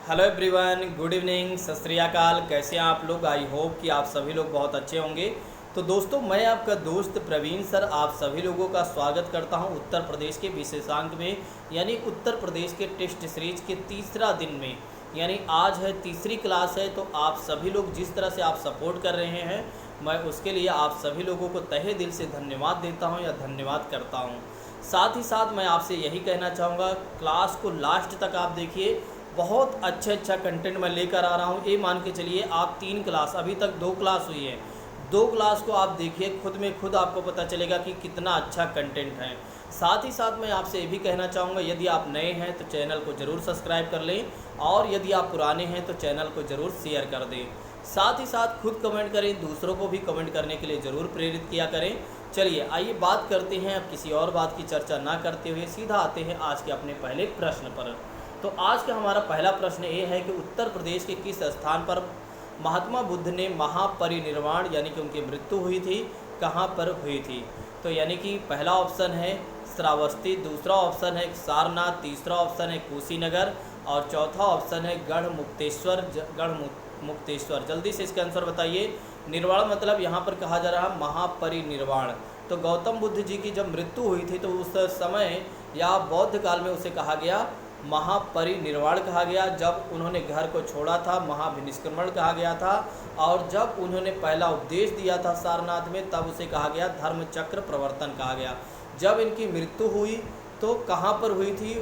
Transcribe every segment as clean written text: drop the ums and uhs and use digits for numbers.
Hello everyone, good evening, सत श्री अकाल। कैसे हैं आप लोग? आई होप कि आप सभी लोग बहुत अच्छे होंगे। तो दोस्तों, मैं आपका दोस्त प्रवीण सर आप सभी लोगों का स्वागत करता हूं उत्तर प्रदेश के विशेषांक में, यानी उत्तर प्रदेश के टेस्ट सीरीज के तीसरा दिन में। यानी आज है तीसरी क्लास है। तो आप सभी लोग जिस तरह से आप सपोर्ट कर रहे हैं, मैं उसके लिए आप सभी लोगों को तहे दिल से धन्यवाद देता हूँ या धन्यवाद करता हूँ। साथ ही साथ मैं आपसे यही कहना चाहूँगा, क्लास को लास्ट तक आप देखिए। बहुत अच्छा कंटेंट मैं लेकर आ रहा हूँ। ये मान के चलिए, आप 3 क्लास, अभी तक 2 क्लास हुई है, 2 क्लास को आप देखिए, खुद में खुद आपको पता चलेगा कि कितना अच्छा कंटेंट है। साथ ही साथ मैं आपसे ये भी कहना चाहूँगा, यदि आप नए हैं तो चैनल को ज़रूर सब्सक्राइब कर लें, और यदि आप पुराने हैं तो चैनल को ज़रूर शेयर कर दें। साथ ही साथ खुद कमेंट करें, दूसरों को भी कमेंट करने के लिए ज़रूर प्रेरित किया करें। चलिए आइए बात करते हैं, अब किसी और बात की चर्चा ना करते हुए सीधा आते हैं आज के अपने पहले प्रश्न पर। तो आज का हमारा पहला प्रश्न ये है कि उत्तर प्रदेश के किस स्थान पर महात्मा बुद्ध ने महापरिनिर्वाण यानी कि उनकी मृत्यु हुई थी, कहाँ पर हुई थी? तो यानी कि पहला ऑप्शन है श्रावस्ती, दूसरा ऑप्शन है सारनाथ, तीसरा ऑप्शन है कुशीनगर, और चौथा ऑप्शन है गढ़मुक्तेश्वर। जल्दी से इसका आंसर बताइए। निर्वाण मतलब यहाँ पर कहा जा रहा है महापरिनिर्वाण। तो गौतम बुद्ध जी की जब मृत्यु हुई थी तो उस समय या बौद्ध काल में उसे कहा गया महापरिनिर्वाण कहा गया। जब उन्होंने घर को छोड़ा था महाभिनिष्क्रमण कहा गया था, और जब उन्होंने पहला उपदेश दिया था सारनाथ में तब उसे कहा गया धर्म चक्र प्रवर्तन कहा गया। जब इनकी मृत्यु हुई तो कहाँ पर हुई थी,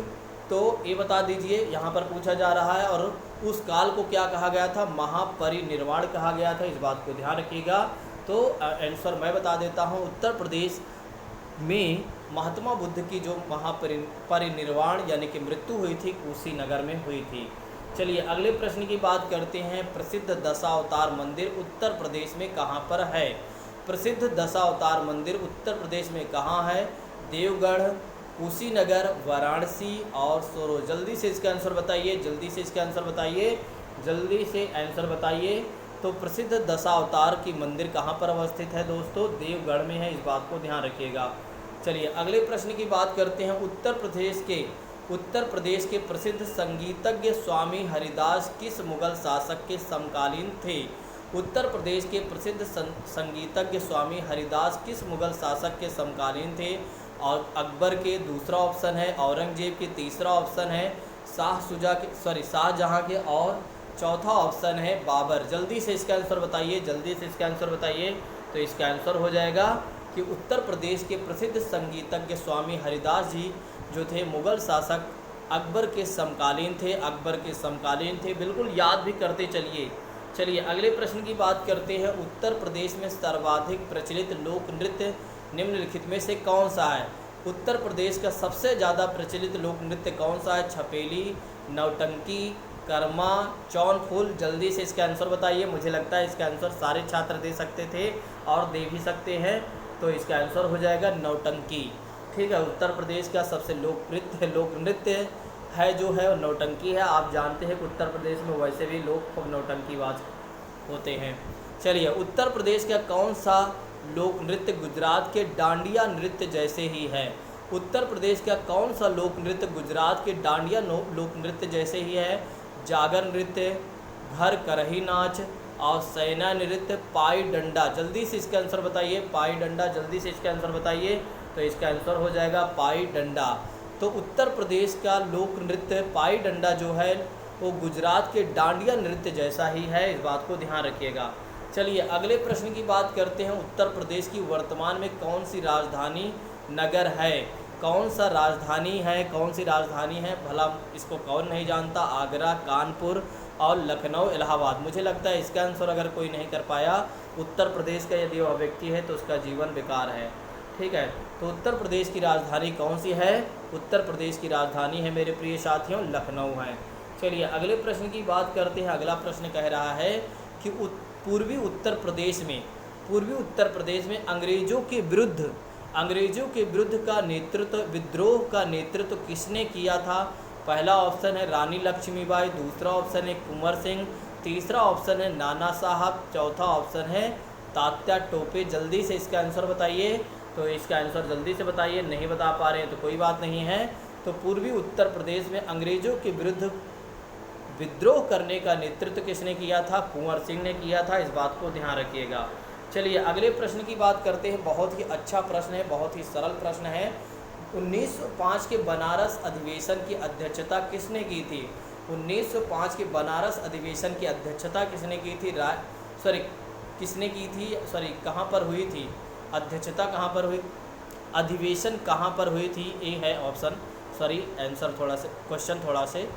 तो ये बता दीजिए, यहाँ पर पूछा जा रहा है। और उस काल को क्या कहा गया था? महापरिनिर्वाण कहा गया था। इस बात को ध्यान रखिएगा। तो आंसर मैं बता देता हूँ, उत्तर प्रदेश में महात्मा बुद्ध की जो महापरिनिर्वाण यानी कि मृत्यु हुई थी कुशीनगर में हुई थी। चलिए अगले प्रश्न की बात करते हैं। प्रसिद्ध दशावतार मंदिर उत्तर प्रदेश में कहाँ पर है? प्रसिद्ध दशावतार मंदिर उत्तर प्रदेश में कहाँ है? देवगढ़, कुशीनगर, वाराणसी और सोरो। जल्दी से इसका आंसर बताइए, जल्दी से इसका आंसर बताइए, जल्दी से आंसर बताइए। तो प्रसिद्ध दशावतार की मंदिर कहाँ पर अवस्थित है दोस्तों? देवगढ़ में है। इस बात को ध्यान रखिएगा। चलिए अगले प्रश्न की बात करते हैं। उत्तर प्रदेश के प्रसिद्ध संगीतज्ञ स्वामी हरिदास किस मुगल शासक के समकालीन थे? उत्तर प्रदेश के प्रसिद्ध संगीतज्ञ स्वामी हरिदास किस मुगल शासक के समकालीन थे? और अकबर के, दूसरा ऑप्शन है औरंगजेब के, तीसरा ऑप्शन है शाहजहाँ के, और चौथा ऑप्शन है बाबर। जल्दी से इसका आंसर बताइए, जल्दी से इसका आंसर बताइए। तो इसका आंसर हो जाएगा कि उत्तर प्रदेश के प्रसिद्ध संगीतज्ञ स्वामी हरिदास जी जो थे मुगल शासक अकबर के समकालीन थे, अकबर के समकालीन थे। बिल्कुल याद भी करते चलिए। चलिए अगले प्रश्न की बात करते हैं। उत्तर प्रदेश में सर्वाधिक प्रचलित लोक नृत्य निम्नलिखित में से कौन सा है? उत्तर प्रदेश का सबसे ज़्यादा प्रचलित लोक नृत्य कौन सा है? छपेली, नौटंकी, कर्मा, चौनफूल। जल्दी से इसका आंसर बताइए। मुझे लगता है इसका आंसर सारे छात्र दे सकते थे और दे भी सकते हैं। तो इसका आंसर हो जाएगा नौटंकी। ठीक है, उत्तर प्रदेश का सबसे लोकप्रिय लोक नृत्य है जो है नौटंकी है। आप जानते हैं कि उत्तर प्रदेश में वैसे भी लोग खूब नौटंकीबाज होते हैं। चलिए उत्तर प्रदेश का कौन सा लोक नृत्य गुजरात के डांडिया नृत्य जैसे ही है? उत्तर प्रदेश का कौन सा लोक नृत्य गुजरात के डांडिया लोक नृत्य जैसे ही है? जागर नृत्य, घर करही नाच और सैना नृत्य, पाई डंडा। जल्दी से इसका आंसर बताइए, पाई डंडा। जल्दी से इसका आंसर बताइए। तो इसका आंसर हो जाएगा पाई डंडा। तो उत्तर प्रदेश का लोक नृत्य पाई डंडा जो है वो गुजरात के डांडिया नृत्य जैसा ही है। इस बात को ध्यान रखिएगा। चलिए अगले प्रश्न की बात करते हैं। उत्तर प्रदेश की वर्तमान में कौन सी राजधानी नगर है? कौन सा राजधानी है, कौन सी राजधानी है? भला इसको कौन नहीं जानता? आगरा, कानपुर और लखनऊ, इलाहाबाद। मुझे लगता है इसका आंसर अगर कोई नहीं कर पाया उत्तर प्रदेश का, यदि वह व्यक्ति है तो उसका जीवन बेकार है। ठीक है, तो उत्तर प्रदेश की राजधानी कौन सी है? उत्तर प्रदेश की राजधानी है मेरे प्रिय साथियों लखनऊ है। चलिए अगले प्रश्न की बात करते हैं। अगला प्रश्न कह रहा है कि पूर्वी उत्तर प्रदेश में अंग्रेजों के विरुद्ध का नेतृत्व, विद्रोह का नेतृत्व किसने किया था? पहला ऑप्शन है रानी लक्ष्मीबाई, दूसरा ऑप्शन है कुंवर सिंह, तीसरा ऑप्शन है नाना साहब, चौथा ऑप्शन है तात्या टोपे। जल्दी से इसका आंसर बताइए। तो इसका आंसर जल्दी से बताइए। नहीं बता पा रहे हैं तो कोई बात नहीं है। तो पूर्वी उत्तर प्रदेश में अंग्रेजों के विरुद्ध विद्रोह करने का नेतृत्व किसने किया था? कुंवर सिंह ने किया था, इस बात को ध्यान रखिएगा। चलिए अगले प्रश्न की बात करते हैं। बहुत ही अच्छा प्रश्न है, बहुत ही सरल प्रश्न है। 1905 के बनारस अधिवेशन की अध्यक्षता किसने की थी? 1905 के बनारस अधिवेशन की अध्यक्षता किसने की थी? कहाँ पर हुई थी? अध्यक्षता कहाँ पर हुई? अधिवेशन कहाँ पर हुई थी? ए है ऑप्शन, आंसर क्वेश्चन थोड़ा से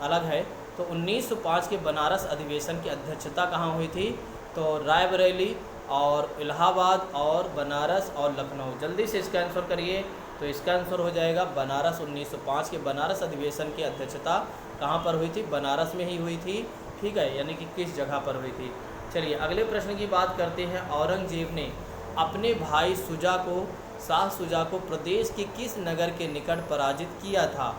अलग है। तो 1905 के बनारस अधिवेशन की अध्यक्षता कहाँ हुई थी? तो रायबरेली और इलाहाबाद और बनारस और लखनऊ। जल्दी से इसका आंसर करिए। तो इसका आंसर हो जाएगा बनारस। 1905 के बनारस अधिवेशन की अध्यक्षता कहाँ पर हुई थी? बनारस में ही हुई थी, ठीक है, यानी कि किस जगह पर हुई थी। चलिए अगले प्रश्न की बात करते हैं। औरंगजेब ने अपने भाई शाह शुजा को प्रदेश के किस नगर के निकट पराजित किया था?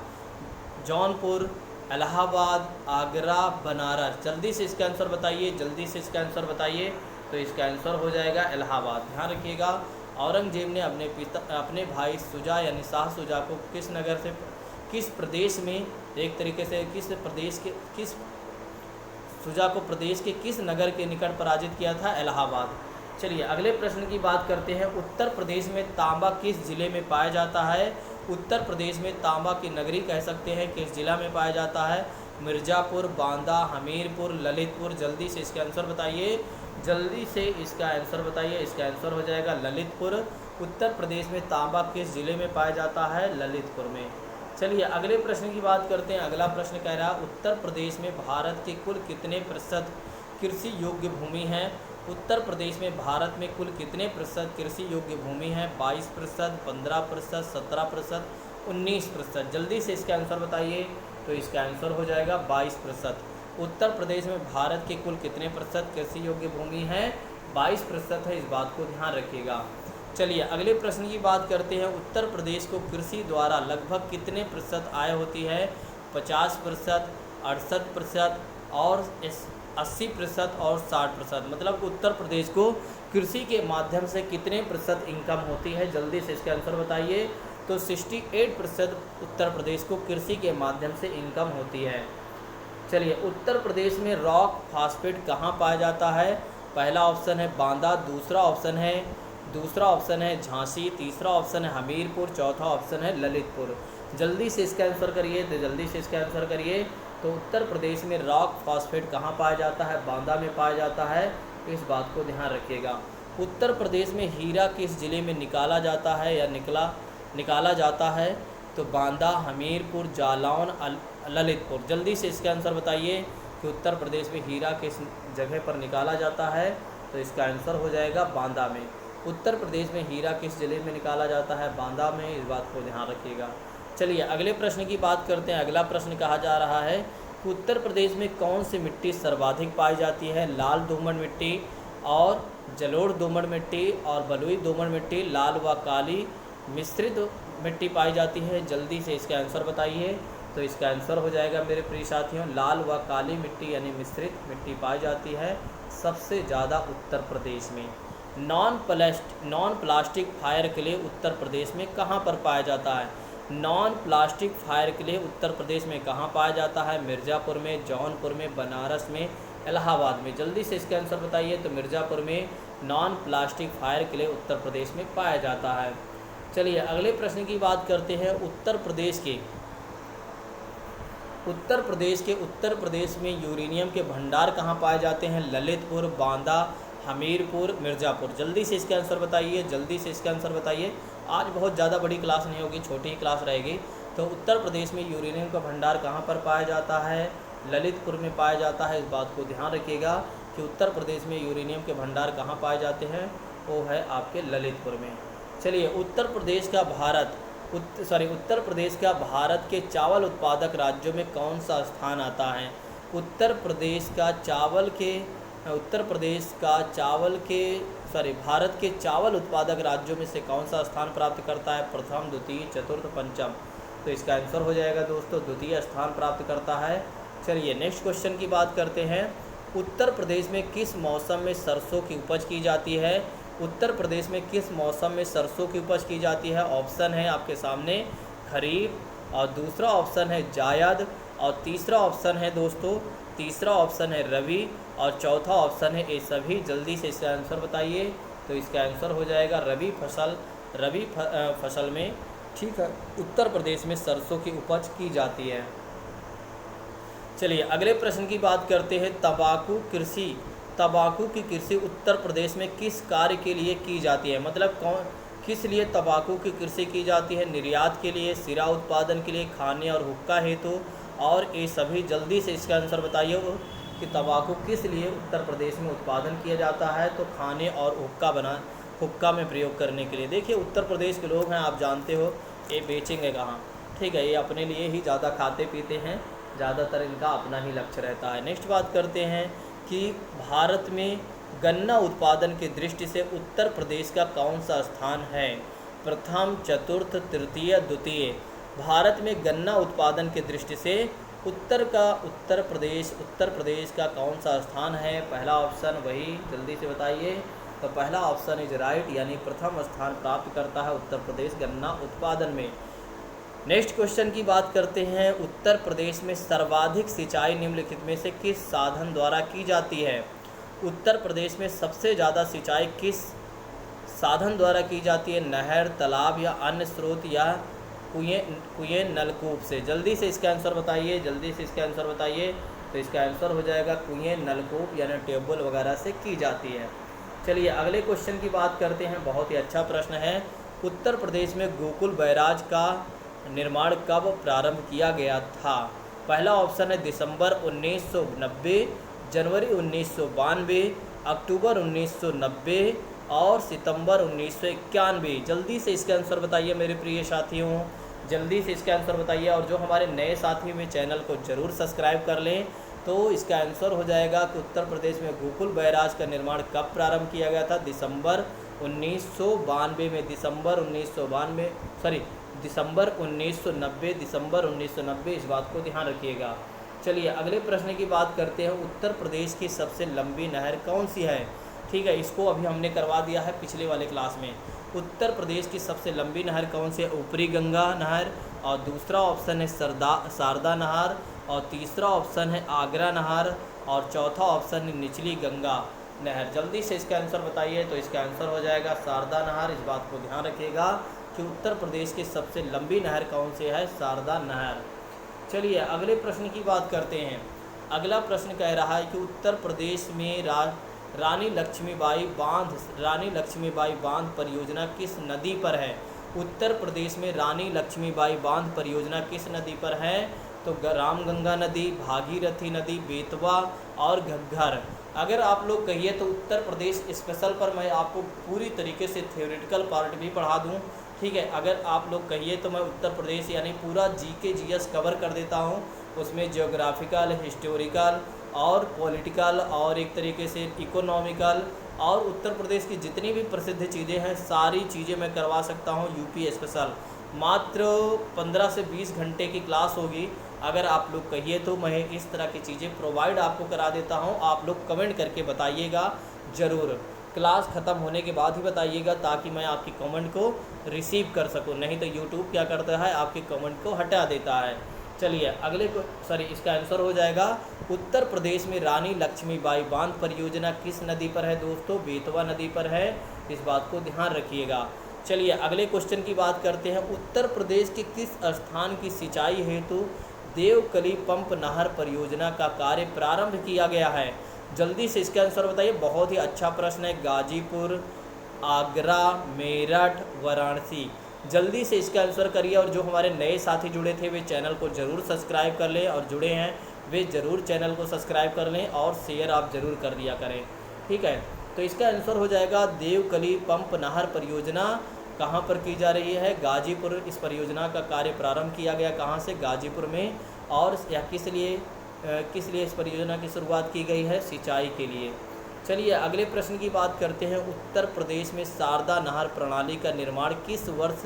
जौनपुर, इलाहाबाद, आगरा, बनारस। जल्दी से इसका आंसर बताइए, जल्दी से इसका आंसर बताइए। तो इसका आंसर हो जाएगा इलाहाबाद। ध्यान रखिएगा, औरंगजेब ने अपने भाई शुजा यानी शाह शुजा को किस प्रदेश में, एक तरीके से प्रदेश के किस नगर के निकट पराजित किया था? इलाहाबाद। चलिए अगले प्रश्न की बात करते हैं। उत्तर प्रदेश में तांबा किस जिले में पाया जाता है? उत्तर प्रदेश में तांबा की नगरी कह सकते हैं, किस जिला में पाया जाता है? मिर्ज़ापुर, बांदा, हमीरपुर, ललितपुर। जल्दी से इसका आंसर बताइए, जल्दी से इसका आंसर बताइए। इसका आंसर हो जाएगा ललितपुर। उत्तर प्रदेश में तांबा किस जिले में पाया जाता है? ललितपुर में। चलिए अगले प्रश्न की बात करते हैं। अगला प्रश्न कह रहा है उत्तर प्रदेश में भारत के कुल कितने प्रतिशत कृषि योग्य भूमि है? उत्तर प्रदेश में भारत में कुल कितने प्रतिशत कृषि योग्य भूमि है? 22%, 15%, 17%, 19%। जल्दी से इसका आंसर बताइए। तो इसका आंसर हो जाएगा 22%। उत्तर प्रदेश में भारत के कुल कितने प्रतिशत कृषि योग्य भूमि है? 22% है, इस बात को ध्यान रखिएगा। चलिए अगले प्रश्न की बात करते हैं। उत्तर प्रदेश को कृषि द्वारा लगभग कितने प्रतिशत आय होती है? 50%, 68% और 80% और 60%। मतलब उत्तर प्रदेश को कृषि के माध्यम से कितने प्रतिशत इनकम होती है? जल्दी से इसका आंसर बताइए। तो 68% उत्तर प्रदेश को कृषि के माध्यम से इनकम होती है। चलिए उत्तर प्रदेश में रॉक फास्फेट कहाँ पाया जाता है? पहला ऑप्शन है बांदा, दूसरा ऑप्शन है झांसी, तीसरा ऑप्शन है हमीरपुर, चौथा ऑप्शन है ललितपुर। जल्दी से इसका आंसर करिए, तो जल्दी से इसका आंसर करिए। तो उत्तर प्रदेश में रॉक फास्फेट कहाँ पाया जाता है? बांदा में पाया जाता है, इस बात को ध्यान रखिएगा। उत्तर प्रदेश में हीरा किस जिले में निकाला जाता है या निकाला जाता है? तो बांदा, हमीरपुर, जालौन, ललितपुर। जल्दी से इसका आंसर बताइए कि उत्तर प्रदेश में हीरा किस जगह पर निकाला जाता है? तो इसका आंसर हो जाएगा बांदा में। उत्तर प्रदेश में हीरा किस जिले में निकाला जाता है? बांदा में, इस बात को ध्यान रखिएगा। चलिए अगले प्रश्न की बात करते हैं। अगला प्रश्न कहा जा रहा है कि उत्तर प्रदेश में कौन सी मिट्टी सर्वाधिक पाई जाती है? लाल दोमट मिट्टी और जलोढ़ दोमट मिट्टी और बलुई दोमट मिट्टी, लाल व काली मिश्रित मिट्टी पाई जाती है। जल्दी से इसका आंसर बताइए। तो इसका आंसर हो जाएगा मेरे प्रिय साथियों, लाल व काली मिट्टी यानी मिश्रित मिट्टी पाई जाती है सबसे ज़्यादा उत्तर प्रदेश में। Non plastic fire clay Uttar Pradesh में कहाँ पर पाया जाता है? Non plastic fire clay Uttar Pradesh में कहाँ पाया जाता है? मिर्ज़ापुर में, जौनपुर में, बनारस में, इलाहाबाद में। जल्दी से इसका आंसर बताइए। तो मिर्ज़ापुर में non plastic fire clay Uttar Pradesh में पाया जाता है। चलिए अगले प्रश्न की बात करते हैं। उत्तर प्रदेश में यूरेनियम के भंडार कहाँ पाए जाते हैं? ललितपुर, बांदा, हमीरपुर, मिर्ज़ापुर। जल्दी से इसका आंसर बताइए, जल्दी से इसका आंसर बताइए। आज बहुत ज़्यादा बड़ी क्लास नहीं होगी, छोटी ही क्लास रहेगी। तो उत्तर प्रदेश में यूरेनियम का भंडार कहाँ पर पाया जाता है? ललितपुर में पाया जाता है, इस बात को ध्यान रखिएगा कि उत्तर प्रदेश में यूरेनियम के भंडार कहाँ पाए जाते हैं? वो है आपके ललितपुर में। चलिए उत्तर प्रदेश का भारत के चावल उत्पादक राज्यों में कौन सा स्थान आता है? भारत के चावल उत्पादक राज्यों में से कौन सा स्थान प्राप्त करता है? प्रथम, द्वितीय, चतुर्थ, पंचम। तो इसका आंसर हो जाएगा दोस्तों द्वितीय स्थान प्राप्त करता है। चलिए नेक्स्ट क्वेश्चन की बात करते हैं। उत्तर प्रदेश में किस मौसम में सरसों की उपज की जाती है? उत्तर प्रदेश में किस मौसम में सरसों की उपज की जाती है? ऑप्शन है आपके सामने खरीफ और दूसरा ऑप्शन है जायद और तीसरा ऑप्शन है दोस्तों, तीसरा ऑप्शन है रवि और चौथा ऑप्शन है ये सभी। जल्दी से इसका आंसर बताइए। तो इसका आंसर हो जाएगा रबी फसल। रबी फसल में, ठीक है, उत्तर प्रदेश में सरसों की उपज की जाती है। चलिए अगले प्रश्न की बात करते हैं। तंबाकू कृषि, तंबाकू की कृषि उत्तर प्रदेश में किस कार्य के लिए की जाती है? मतलब कौन, किस लिए तंबाकू की कृषि की जाती है? निर्यात के लिए, सिरा उत्पादन के लिए, खाने और हुक्का हेतु, और ये सभी। जल्दी से इसका आंसर बताइए कि तंबाकू किस लिए उत्तर प्रदेश में उत्पादन किया जाता है? तो खाने और हुक्का में प्रयोग करने के लिए। देखिए उत्तर प्रदेश के लोग हैं, आप जानते हो, ये बेचेंगे कहाँ, ठीक है, ये अपने लिए ही ज़्यादा खाते पीते हैं, ज़्यादातर इनका अपना ही लक्ष्य रहता है। नेक्स्ट बात करते हैं कि भारत में गन्ना उत्पादन की दृष्टि से उत्तर प्रदेश का कौन सा स्थान है? प्रथम, चतुर्थ, तृतीय, द्वितीय। भारत में गन्ना उत्पादन की दृष्टि से उत्तर प्रदेश का कौन सा स्थान है? पहला ऑप्शन वही, जल्दी से बताइए। तो पहला ऑप्शन इज राइट, यानी प्रथम स्थान प्राप्त करता है उत्तर प्रदेश गन्ना उत्पादन में। नेक्स्ट क्वेश्चन की बात करते हैं। उत्तर प्रदेश में सर्वाधिक सिंचाई निम्नलिखित में से किस साधन द्वारा की जाती है? उत्तर प्रदेश में सबसे ज़्यादा सिंचाई किस साधन द्वारा की जाती है? नहर, तालाब या अन्य स्रोत या कुएं नलकूप से? जल्दी से इसका आंसर बताइए, जल्दी से इसका आंसर बताइए। तो इसका आंसर हो जाएगा कुएं नलकूप यानी ट्यूबवेल वगैरह से की जाती है। चलिए अगले क्वेश्चन की बात करते हैं। बहुत ही अच्छा प्रश्न है। उत्तर प्रदेश में गोकुल बैराज का निर्माण कब प्रारंभ किया गया था? पहला ऑप्शन है दिसंबर 1990, जनवरी 1992, अक्टूबर 1990 और सितंबर 1991। जल्दी से इसका आंसर बताइए मेरे प्रिय साथियों, जल्दी से इसका आंसर बताइए। और जो हमारे नए साथी में चैनल को ज़रूर सब्सक्राइब कर लें। तो इसका आंसर हो जाएगा कि उत्तर प्रदेश में गोकुल बैराज का निर्माण कब प्रारंभ किया गया था? दिसंबर 1992 में, दिसंबर 1990, इस बात को ध्यान रखिएगा। चलिए अगले प्रश्न की बात करते हैं। उत्तर प्रदेश की सबसे लंबी नहर कौन सी है? ठीक है, इसको अभी हमने करवा दिया है पिछले वाले क्लास में। उत्तर प्रदेश की सबसे लंबी नहर कौन सी है? ऊपरी गंगा नहर, और दूसरा ऑप्शन है शारदा नहर, और तीसरा ऑप्शन है आगरा नहर, और चौथा ऑप्शन है निचली गंगा नहर। जल्दी से इसका आंसर बताइए। तो इसका आंसर हो जाएगा शारदा नहर। इस बात को ध्यान रखिएगा कि उत्तर प्रदेश की सबसे लंबी नहर कौन सी है? शारदा नहर। चलिए अगले प्रश्न की बात करते हैं। अगला प्रश्न कह रहा है कि उत्तर प्रदेश में रानी लक्ष्मीबाई बांध परियोजना किस नदी पर है? उत्तर प्रदेश में रानी लक्ष्मीबाई बांध परियोजना किस नदी पर है? तो रामगंगा नदी, भागीरथी नदी, बेतवा और घग्गर। अगर आप लोग कहिए तो उत्तर प्रदेश स्पेशल पर मैं आपको पूरी तरीके से थ्योरेटिकल पार्ट भी पढ़ा दूं, ठीक है। अगर आप लोग कहिए तो मैं उत्तर प्रदेश यानी पूरा जीके जीएस कवर कर देता हूं। उसमें जियोग्राफिकल, हिस्टोरिकल और पॉलिटिकल और एक तरीके से इकोनॉमिकल और उत्तर प्रदेश की जितनी भी प्रसिद्ध चीज़ें हैं सारी चीज़ें मैं करवा सकता हूं यूपी स्पेशल। मात्र 15 से 20 घंटे की क्लास होगी। अगर आप लोग कहिए तो मैं इस तरह की चीज़ें प्रोवाइड आपको करा देता हूं। आप लोग कमेंट करके बताइएगा ज़रूर, क्लास ख़त्म होने के बाद ही बताइएगा ताकि मैं आपकी कमेंट को रिसीव कर सकूं। नहीं तो यूट्यूब क्या करता है, आपके कमेंट को हटा देता है। चलिए अगले को, इसका आंसर हो जाएगा उत्तर प्रदेश में रानी लक्ष्मीबाई बांध परियोजना किस नदी पर है दोस्तों? बेतवा नदी पर है। इस बात को ध्यान रखिएगा। चलिए अगले क्वेश्चन की बात करते हैं। उत्तर प्रदेश के किस स्थान की सिंचाई हेतु देवकली पंप नहर परियोजना का कार्य प्रारंभ किया गया है? जल्दी से इसका आंसर बताइए। बहुत ही अच्छा प्रश्न है। गाजीपुर, आगरा, मेरठ, वाराणसी। जल्दी से इसका आंसर करिए। और जो हमारे नए साथी जुड़े थे वे चैनल को ज़रूर सब्सक्राइब कर लें, और जुड़े हैं वे ज़रूर चैनल को सब्सक्राइब कर लें और शेयर आप ज़रूर कर दिया करें, ठीक है। तो इसका आंसर हो जाएगा देवकली पंप नहर परियोजना कहाँ पर की जा रही है? गाजीपुर। इस परियोजना का कार्य प्रारंभ किया गया कहाँ से? गाजीपुर में। और या किस लिए इस परियोजना की शुरुआत की गई है? सिंचाई के लिए। चलिए अगले प्रश्न की बात करते हैं। उत्तर प्रदेश में शारदा नहर प्रणाली का निर्माण किस वर्ष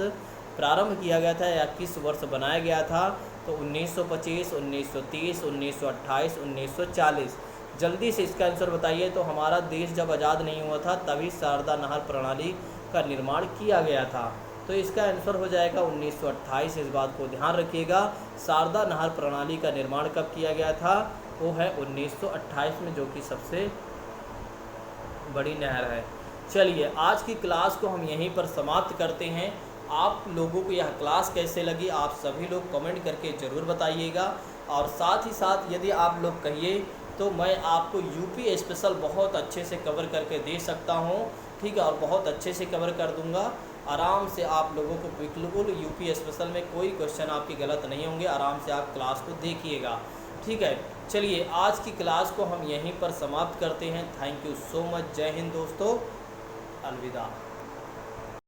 प्रारंभ किया गया था या किस वर्ष बनाया गया था? तो 1925, 1930, 1928, 1940। जल्दी से इसका आंसर बताइए। तो हमारा देश जब आज़ाद नहीं हुआ था तभी शारदा नहर प्रणाली का निर्माण किया गया था। तो इसका आंसर हो जाएगा 1928। इस बात को ध्यान रखिएगा। शारदा नहर प्रणाली का निर्माण कब किया गया था? वो है 1928 में, जो कि सबसे बड़ी नहर है। चलिए आज की क्लास को हम यहीं पर समाप्त करते हैं। आप लोगों को यह क्लास कैसे लगी आप सभी लोग कमेंट करके ज़रूर बताइएगा। और साथ ही साथ यदि आप लोग कहिए तो मैं आपको यूपी स्पेशल बहुत अच्छे से कवर करके दे सकता हूँ, ठीक है, और बहुत अच्छे से कवर कर दूँगा। आराम से आप लोगों को बिल्कुल यूपी स्पेशल में कोई क्वेश्चन आपके गलत नहीं होंगे। आराम से आप क्लास को देखिएगा, ठीक है। चलिए आज की क्लास को हम यहीं पर समाप्त करते हैं। Thank you so much. जय हिंद दोस्तों, अलविदा।